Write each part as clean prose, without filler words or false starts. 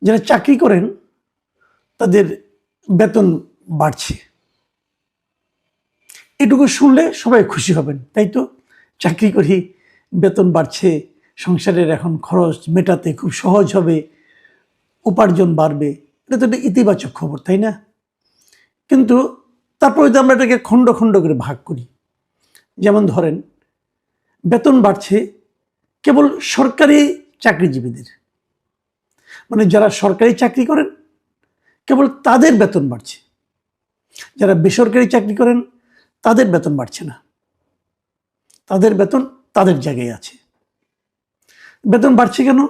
যারা চাকরি করেন তাদের বেতন বাড়ছে, এটুকু শুনলে সবাই খুশি হবেন, তাই তো? চাকরি করি, বেতন বাড়ছে, সংসারের এখন খরচ মেটাতে খুব সহজ হবে, উপার্জন বাড়বে, এটা তো একটা ইতিবাচক খবর, তাই না? কিন্তু তারপরে যদি আমরা এটাকে খণ্ড খণ্ড করে ভাগ করি, যেমন ধরেন বেতন বাড়ছে কেবল সরকারি চাকরিজীবীদের, মানে যারা সরকারি চাকরি করেন কেবল তাদের বেতন বাড়ছে, যারা বেসরকারি চাকরি করেন তাদের বেতন বাড়ছে না, তাদের বেতন তাদের জায়গায় আছে। বেতন বাড়ছে কেন?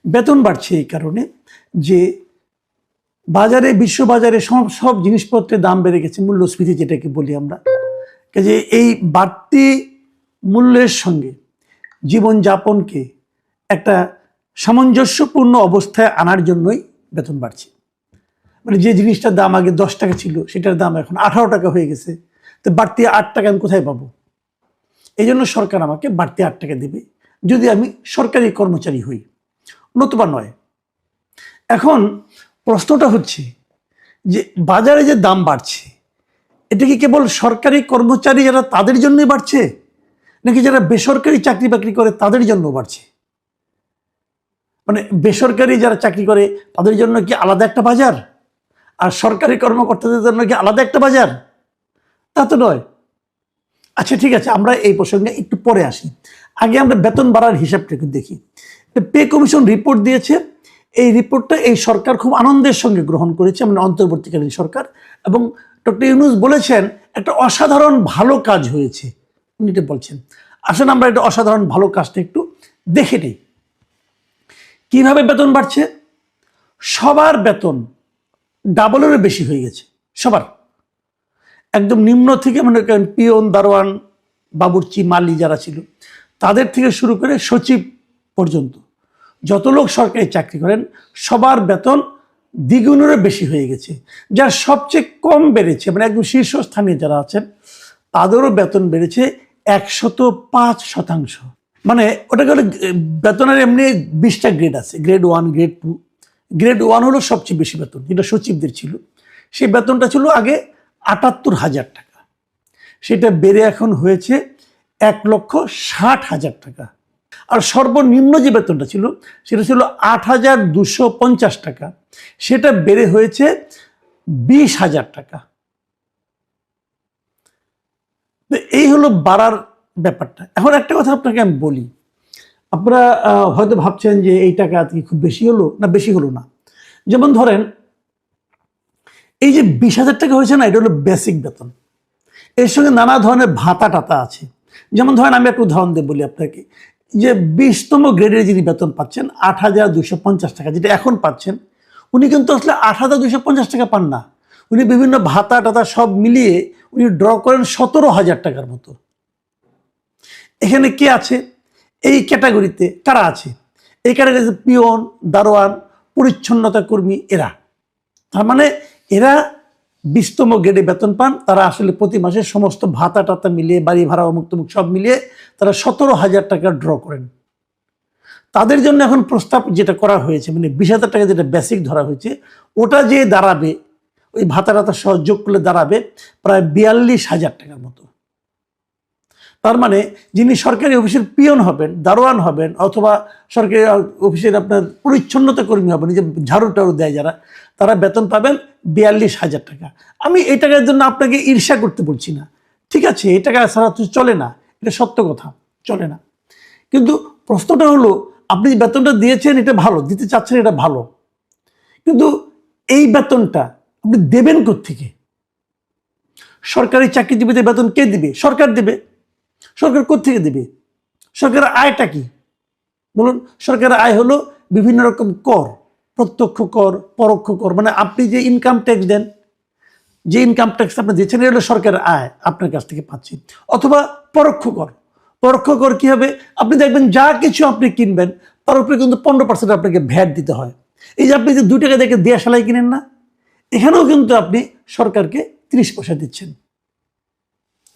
বেতন বাড়ছে এই কারণে যে বাজারে, বিশ্ববাজারে সব জিনিসপত্রের দাম বেড়ে গেছে, মূল্যস্ফীতি যেটাকে বলি আমরা। যে এই বাড়তি মূল্যের সঙ্গে জীবনযাপনকে একটা সামঞ্জস্যপূর্ণ অবস্থায় আনার জন্যই বেতন বাড়ছে। মানে যে জিনিসটার দাম আগে 10 টাকা ছিল সেটার দাম এখন 18 টাকা হয়ে গেছে, তো বাড়তি 8 টাকা আমি কোথায় পাবো? এই জন্য সরকার আমাকে বাড়তি 8 টাকা দেবে যদি আমি সরকারি কর্মচারী হই, নতুবা নয়। এখন প্রশ্নটা হচ্ছে যে বাজারে যে দাম বাড়ছে এটা কি কেবল সরকারি কর্মচারী যারা তাদের জন্যই বাড়ছে, নাকি যারা বেসরকারি চাকরি বাকরি করে তাদের জন্য বাড়ছে? মানে বেসরকারি যারা চাকরি করে তাদের জন্য কি আলাদা একটা বাজার, আর সরকারি কর্মকর্তাদের জন্য কি আলাদা একটা বাজার? তা তো নয়। আচ্ছা ঠিক আছে, আমরা এই প্রসঙ্গে একটু পরে আসি। আগে আমরা বেতন বাড়ার হিসাবটা একটু দেখি। পে কমিশন রিপোর্ট দিয়েছে, এই রিপোর্টটা এই সরকার খুব আনন্দের সঙ্গে গ্রহণ করেছে, মানে অন্তর্বর্তীকালীন সরকার, এবং ডক্টর ইউনূস বলেছেন একটা অসাধারণ ভালো কাজ হয়েছে, উনি এটা বলছেন। আসলে আমরা এটা অসাধারণ ভালো কাজটা একটু দেখে নিই। কিভাবে বেতন বাড়ছে? সবার বেতন ডাবলেরও বেশি হয়ে গেছে, সবার, একদম নিম্ন থেকে মনে করেন পিয়ন, দারোয়ান, বাবুর্চি, মালি যারা ছিল তাদের থেকে শুরু করে সচিব পর্যন্ত যত লোক সরকারি চাকরি করেন সবার বেতন দ্বিগুণেরও বেশি হয়ে গেছে। যার সবচেয়ে কম বেড়েছে, মানে একদম শীর্ষস্থানীয় যারা আছেন তাদেরও বেতন বেড়েছে 105%। মানে ওটাকে হলো বেতনের এমনি 20টা গ্রেড আছে, গ্রেড 1, গ্রেড 2। গ্রেড 1 হলো সবচেয়ে বেশি বেতন, যেটা সচিবদের ছিল। সেই বেতনটা ছিল আগে 78,000 টাকা, সেটা বেড়ে এখন হয়েছে 1,60,000 টাকা। আর সর্বনিম্ন যে বেতনটা ছিল সেটা ছিল 8,250 টাকা, সেটা বেড়ে হয়েছে 20,000 টাকা। এই হলো বাড়ার ব্যাপারটা। এখন একটা কথা আপনাকে আমি বলি, আপনারা হয়তো ভাবছেন যে এই টাকা কি খুব বেশি হলো, না বেশি হলো না। যেমন ধরেন এই যে 20,000 টাকা হয়েছে না, এটা হলো বেসিক বেতন, এর সঙ্গে নানা ধরনের ভাতা টাতা আছে। যেমন ধরেন আমি একটা উদাহরণ দিয়ে বলি আপনাকে, যে 20তম গ্রেডের যিনি বেতন পাচ্ছেন 8,250 টাকা, যেটা এখন পাচ্ছেন, উনি কিন্তু আসলে 8,250 টাকা পান না, উনি বিভিন্ন ভাতা টাতা সব মিলিয়ে উনি ড্র করেন 17,000 টাকার মতো। এখানে কে আছে এই ক্যাটাগরিতে? কারা আছে এই ক্যাটাগরিতে? পিয়ন, দারোয়ান, পরিচ্ছন্নতা কর্মী, এরা। তার মানে এরা 20তম গ্রেডে বেতন পান, তারা আসলে প্রতি মাসে সমস্ত ভাতা টাতা মিলিয়ে, বাড়ি ভাড়া, অমুক তমুক সব মিলিয়ে তারা 17,000 টাকা ড্র করেন। তাদের জন্য এখন প্রস্তাব যেটা করা হয়েছে, মানে 20,000 টাকা যেটা বেসিক ধরা হয়েছে, ওটা যে দাঁড়াবে, ওই ভাতা টাতা সহযোগ করলে দাঁড়াবে প্রায় 42,000 টাকার মতো। তার মানে যিনি সরকারি অফিসের পিয়ন হবেন, দারোয়ান হবেন, অথবা সরকারি অফিসের আপনার পরিচ্ছন্নতা কর্মী হবেন, যে ঝাড়ু টাড়ু দেয় যারা, তারা বেতন পাবেন 42,000 টাকা। আমি এই টাকার জন্য আপনাকে ঈর্ষা করতে বলছি না, ঠিক আছে, এই টাকা ছাড়া তো চলে না, এটা সত্য কথা, চলে না। কিন্তু প্রশ্নটা হলো, আপনি যে বেতনটা দিয়েছেন এটা ভালো, দিতে চাচ্ছেন এটা ভালো, কিন্তু এই বেতনটা আপনি দেবেন কোত্থেকে? সরকারি চাকরিজীবীদের বেতন কে দিবে? সরকার দেবে। সরকার কোত্থেকে দেবে? সরকারের আয়টা কি বলুন? সরকারের আয় হলো বিভিন্ন রকম কর, প্রত্যক্ষ কর, পরোক্ষ কর, মানে আপনি যে ইনকাম ট্যাক্স দেন, যে ইনকাম ট্যাক্স আপনি দিচ্ছেন, এটা হলো সরকারের আয়, আপনার কাছ থেকে পাচ্ছি। অথবা পরোক্ষ কর। পরোক্ষ কর কি হবে? আপনি দেখবেন যা কিছু আপনি কিনবেন তার উপরে কিন্তু 15% আপনাকে ভ্যাট দিতে হয়। এই যে আপনি যে 2 টাকা দেখে দেয়া সেলাই কিনেন না, এখানেও কিন্তু আপনি সরকারকে 30 পয়সা দিচ্ছেন।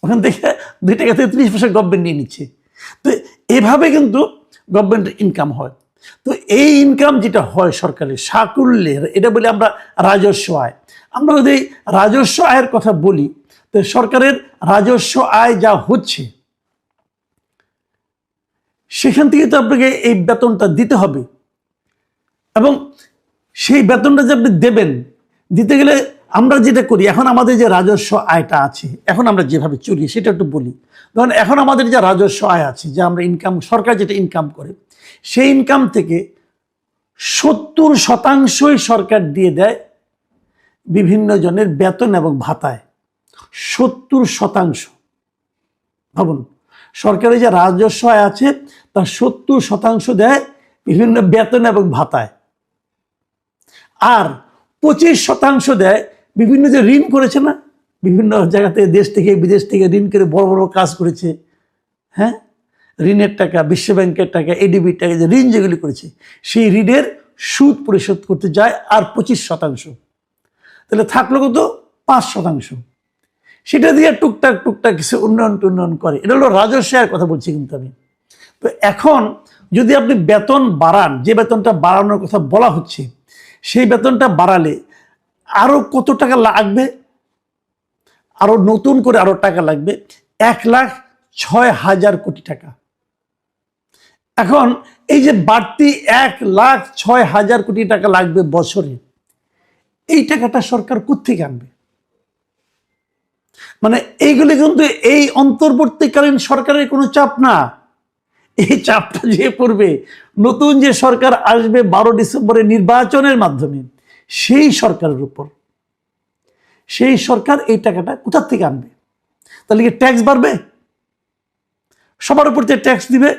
ওখান থেকে 2 টাকা থেকে 30 পয়সা গভর্নমেন্ট নিয়ে নিচ্ছে। তো এভাবে কিন্তু গভর্নমেন্টের ইনকাম হয়। তো এই ইনকাম যেটা হয় সরকারের সাকুল্যের, এটা বলি আমরা রাজস্ব আয়। আমরা যদি রাজস্ব আয়ের কথা বলি, তো সরকারের রাজস্ব আয় যা হচ্ছে সেখান থেকে তো আপনাকে এই বেতনটা দিতে হবে, এবং সেই বেতনটা যে আপনি দেবেন, দিতে গেলে আমরা যেটা করি, এখন আমাদের যে রাজস্ব আয়টা আছে, এখন আমরা যেভাবে চলি সেটা একটু বলি। ধরুন এখন আমাদের যে রাজস্ব আয় আছে, যে আমরা ইনকাম, সরকার যেটা ইনকাম করে, সেই ইনকাম থেকে 70% সরকার দিয়ে দেয় বিভিন্ন জনের বেতন এবং ভাতায়। 70%। ভাবুন, সরকারের যে রাজস্ব আয় আছে তার 70% দেয় বিভিন্ন বেতন এবং ভাতায়, আর 25% দেয় বিভিন্ন যে ঋণ করেছে না, বিভিন্ন জায়গা থেকে, দেশ থেকে বিদেশ থেকে ঋণ করে বড় বড় কাজ করেছে, হ্যাঁ, ঋণের টাকা, বিশ্বব্যাংকের টাকা, এডিবির টাকা, যে ঋণ যেগুলি করেছে সেই ঋণের সুদ পরিশোধ করতে যায় আর 25%। তাহলে থাকলো কত? 5%। সেটা দিয়ে টুকটাক টুকটাক কিছু উন্নয়ন করে। এটা হলো রাজস্ব আয়ের কথা বলছি কিন্তু আমি। তো এখন যদি আপনি বেতন বাড়ান, যে বেতনটা বাড়ানোর কথা বলা হচ্ছে, সেই বেতনটা বাড়ালে আরো কত টাকা লাগবে? আরো নতুন করে আরো টাকা লাগবে 1,06,000 কোটি টাকা। এখন এই যে বাড়তি 1,06,000 কোটি টাকা লাগবে বছরে, এই টাকাটা সরকার কোত্থেকে আনবে? মানে এইগুলি কিন্তু এই অন্তর্বর্তীকালীন সরকারের কোনো চাপ না, এই চাপটা যে পড়বে নতুন যে সরকার আসবে 12 ডিসেম্বরে নির্বাচনের মাধ্যমে, সেই সরকারের উপর। সেই সরকার এই টাকাটা কোথা থেকে আনবে? তাহলে কি ট্যাক্স বাড়বে? সবার উপর যে ট্যাক্স দিবে।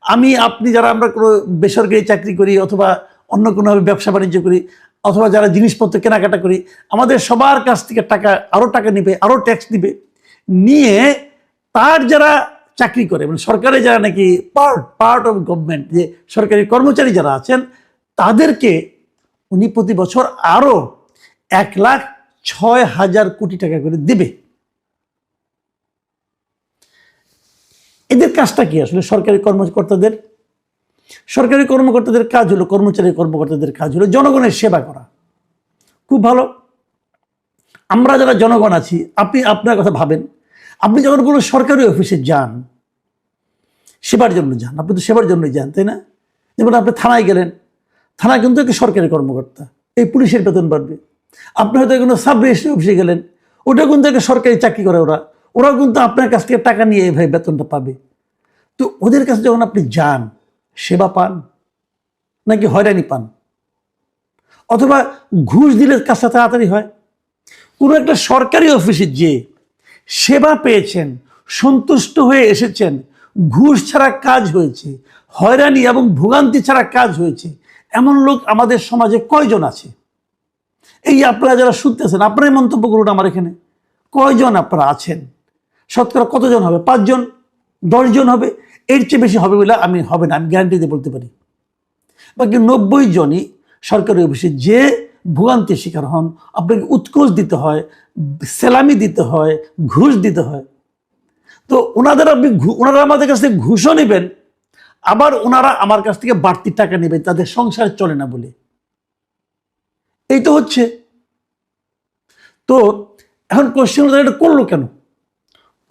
আমি আপনি যারা আমরা কোনো বেসরকারি চাকরি করি, অথবা অন্য কোনোভাবে ব্যবসা বাণিজ্য করি, অথবা যারা জিনিসপত্র কেনাকাটা করি, আমাদের সবার কাছ থেকে টাকা, আরো টাকা নিবে, আরো ট্যাক্স দিবে, নিয়ে তার যারা চাকরি করে, মানে সরকারে যারা নাকি পার্ট অফ গভর্নমেন্ট, যে সরকারি কর্মচারী যারা আছেন, তাদেরকে উনি প্রতি বছর আরো 1,06,000 কোটি টাকা করে দিবে। এদের কাজটা কি আসলে? সরকারি কর্মকর্তাদের কাজ হলো, কর্মচারী কর্মকর্তাদের কাজ হলো জনগণের সেবা করা। খুব ভালো। আমরা যারা জনগণ আছি, আপনি আপনার কথা ভাবেন, আপনি যখন কোনো সরকারি অফিসে যান, সেবার জন্য যান, আপনি তো সেবার জন্য যান, তাই না? যেমন আপনি থানায় গেলেন, থানা কিন্তু একটা সরকারি কর্মকর্তা, এই পুলিশের বেতন বাড়বে। আপনি হয়তো কোনো সাব রেজিস্ট্রি অফিসে গেলেন, ওটা কিন্তু একটা সরকারি চাকরি করে, ওরাও কিন্তু আপনার কাছ থেকে টাকা নিয়ে এইভাবে বেতনটা পাবে। তো ওদের কাছে যখন আপনি যান, সেবা পান নাকি হয়রানি পান? অথবা ঘুষ দিলে কাজটা তাড়াতাড়ি হয়? কোনো একটা সরকারি অফিসে যে সেবা পেয়েছেন, সন্তুষ্ট হয়ে এসেছেন, ঘুষ ছাড়া কাজ হয়েছে, হয়রানি এবং ভোগান্তি ছাড়া কাজ হয়েছে, এমন লোক আমাদের সমাজে কয়জন আছে? এই আপনারা যারা শুনতেছেন, আপনারাই মন্তব্য করুন আমার এখানে, কয়জন আপনারা আছেন? শতকরা কতজন হবে? 5 জন, 10 জন হবে? এর চেয়ে বেশি হবে বলে হবে না, আমি গ্যারান্টি দিয়ে বলতে পারি। বাকি 90 জনই সরকারি অফিসে যে ভোগান্তির শিকার হন, আপনাকে উৎকোচ দিতে হয়, সেলামি দিতে হয়, ঘুষ দিতে হয়। তো ওনারা আমাদের কাছ থেকে ঘুষও নেবেন, আবার ওনারা আমার কাছ থেকে বাড়তি টাকা নেবেন তাদের সংসার চলে না বলে। এই তো হচ্ছে। তো এখন কোশ্চেন, এটা করলো কেন?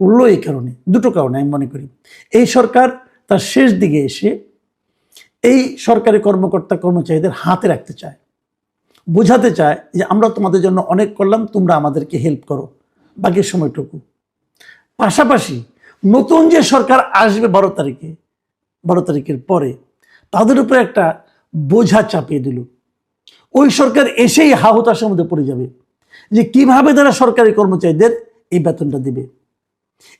করলো এই কারণে, দুটো কারণে আমি মনে করি। এই সরকার তার শেষ দিকে এসে এই সরকারি কর্মকর্তা কর্মচারীদের হাতে রাখতে চায়, বোঝাতে চায় যে আমরা তোমাদের জন্য অনেক করলাম, তোমরা আমাদেরকে হেল্প করো বাকি সময়টুকু। পাশাপাশি নতুন যে সরকার আসবে 12 তারিখের পরে, তাদের উপরে একটা বোঝা চাপিয়ে দিল। ওই সরকার এসেই হাহুতাশের মধ্যে পড়ে যাবে যে কিভাবে তারা সরকারি কর্মচারীদের এই বেতনটা দিবে।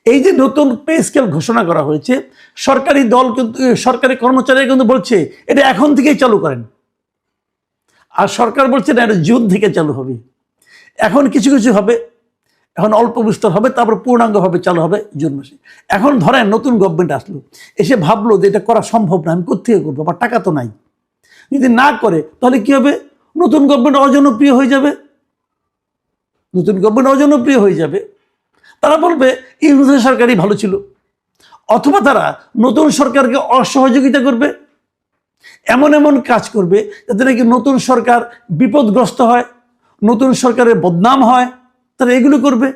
এই যে নতুন পে স্কেল ঘোষণা করা হয়েছে, সরকারি দল কিন্তু, সরকারি কর্মচারীরা কিন্তু বলছে এটা এখন থেকেই চালু করেন, আর সরকার বলছে না, এটা জুন থেকে চালু হবে। এখন কিছু কিছু হবে, এখন অল্প বিস্তর হবে, তারপর পূর্ণাঙ্গভাবে চালু হবে জুন মাসে। এখন ধরেন নতুন গভর্নমেন্ট আসলো, এসে ভাবলো যে এটা করা সম্ভব না, আমি কোথেকে করবো, আমার টাকা তো নাই। যদি না করে তাহলে কি হবে? নতুন গভর্নমেন্ট অজনপ্রিয় হয়ে যাবে। তারা বলবে ইউনিয়ন সরকারই ভালো ছিল, অথবা তারা নতুন সরকারকে অসহযোগিতা করবে, এমন এমন কাজ করবে যাতে নাকি নতুন সরকার বিপদগ্রস্ত হয়, নতুন সরকারের বদনাম হয়, তারা এগুলো করবে।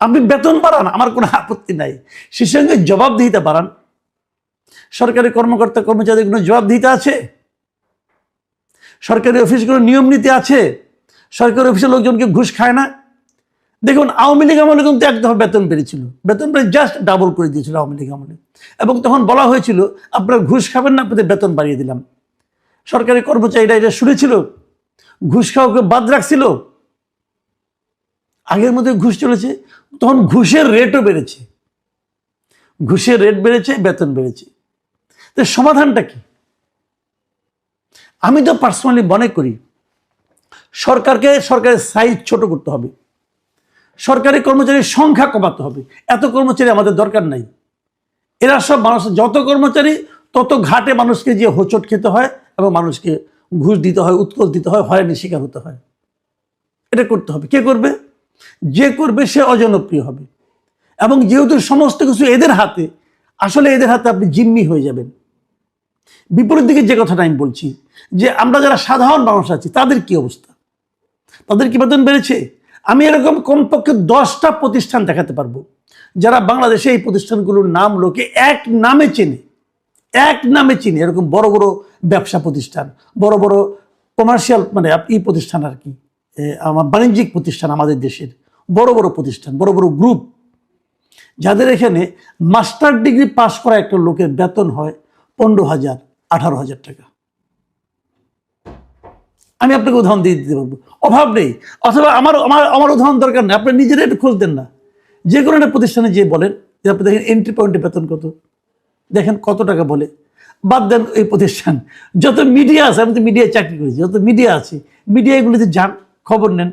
আপনি বেতন বাড়ান, আমার কোনো আপত্তি নাই, সে সঙ্গে জবাবদিহিতা বাড়ান। সরকারি কর্মকর্তা কর্মচারীদের কোনো জবাবদিহিতা আছে? সরকারি অফিসগুলোর নিয়ম নীতি আছে? সরকারি অফিসের লোকজনকে ঘুষ খায় না? দেখুন, আওয়ামী লীগ আমলে কিন্তু এক দফা বেতন বেড়েছিল, বেতন বেড়ে জাস্ট ডাবল করে দিয়েছিল আওয়ামী লীগ আমলে, এবং তখন বলা হয়েছিল আপনারা ঘুষ খাবেন না, আপনাদের বেতন বাড়িয়ে দিলাম। সরকারি কর্মচারীরা এটা শুনেছিল? ঘুষ খাওয়াকে বাদ রাখছিল? আগের মধ্যে ঘুষ চলেছে, তখন ঘুষের রেটও বেড়েছে, ঘুষের রেট বেড়েছে, বেতন বেড়েছে। তো সমাধানটা কি? আমি তো পার্সোনালি মনে করি সরকারের সাইজ ছোট করতে হবে, সরকারি কর্মচারীর সংখ্যা কমাতে হবে। এত কর্মচারী আমাদের দরকার নাই। এরা সব মানুষ, যত কর্মচারী তত ঘাটে মানুষকে যে হোঁচট খেতে হয় এবং মানুষকে ঘুষ দিতে হয়, উৎকোচ দিতে হয়, হয়রানির শিকার হতে হয়। এটা করতে হবে। কে করবে? যে করবে সে অজনপ্রিয় হবে, এবং যেহেতু সমস্ত কিছু এদের হাতে, আসলে এদের হাতে আপনি জিম্মি হয়ে যাবেন। বিপরীত দিকে যে কথাটা আমি বলছি, যে আমরা যারা সাধারণ মানুষ আছি তাদের কি অবস্থা? তাদের কি বেতন বেড়েছে? আমি এরকম কমপক্ষে 10টা প্রতিষ্ঠান দেখাতে পারবো যারা বাংলাদেশে এই প্রতিষ্ঠানগুলোর নাম লোকে এক নামে চেনে, এরকম বড় বড় ব্যবসা প্রতিষ্ঠান, বড় বড় কমার্শিয়াল, মানে এই প্রতিষ্ঠান আর কি, আমার বাণিজ্যিক প্রতিষ্ঠান, আমাদের দেশের বড় বড় প্রতিষ্ঠান, বড় বড় গ্রুপ, যাদের এখানে মাস্টার ডিগ্রি পাস করা একটা লোকের বেতন হয় 15,000, 18,000 টাকা। আমি আপনাকে উদাহরণ দিয়ে দিতে পারবো, অভাব নেই। অথবা আমার উদাহরণ দরকার নেই, আপনি নিজেরা একটু খোঁজ দেন না, যে কোনো একটা প্রতিষ্ঠানে যে বলেন যে আপনি দেখেন এন্ট্রি পয়েন্টে বেতন কত, দেখেন কত টাকা বলে। বাদ দেন এই প্রতিষ্ঠান, যত মিডিয়া আছে, আমি তো মিডিয়ায় চাকরি করেছি, যত মিডিয়া আছে, মিডিয়াগুলিতে যান, খবর নেন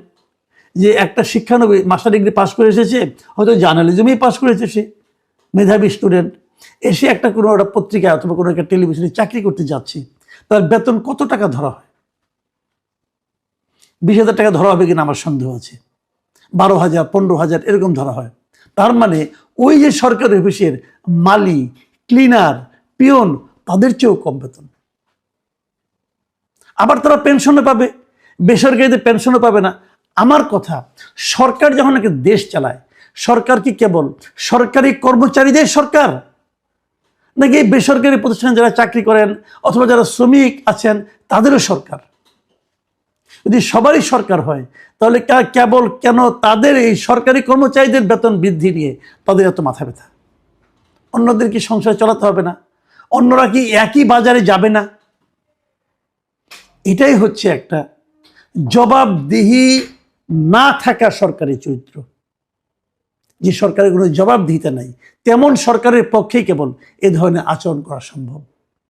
যে একটা শিক্ষানবী মাস্টার ডিগ্রি পাস করে এসেছে, হয়তো জার্নালিজমেই পাস করেছে, সে মেধাবী স্টুডেন্ট, এসে একটা কোনো একটা পত্রিকা অথবা কোনো একটা টেলিভিশনে চাকরি করতে যাচ্ছে, তার বেতন কত টাকা ধরা হয়? 20,000 টাকা ধরা হবে কিনা আমার সন্দেহ আছে। 12,000, 15,000 এরকম ধরা হয়। তার মানে ওই যে সরকারি অফিসের মালি, ক্লিনার, পিয়ন, তাদের চেয়েও কম বেতন। আবার তারা পেনশনও পাবে, বেসরকারিতে পেনশনও পাবে না। আমার কথা, সরকার যখন একটা দেশ চালায়, সরকার কি কেবল সরকারি কর্মচারীদের সরকার, নাকি বেসরকারি প্রতিষ্ঠানে যারা চাকরি করেন অথবা যারা শ্রমিক আছেন তাদেরও সরকার? যদি সবারই সরকার হয়, তাহলে কেবল কেন তাদের এই সরকারি কর্মচারীদের বেতন বৃদ্ধি নিয়ে তাদের এত মাথা ব্যথা? অন্যদের কি সংসার চালাতে হবে না? অন্যরা কি একই বাজারে যাবে না? এটাই হচ্ছে একটা জবাবদিহি না থাকা সরকারি চরিত্র। যে সরকারের কোনো জবাবদিহিতা নাই, তেমন সরকারের পক্ষেই কেবল এ ধরনের আচরণ করা সম্ভব।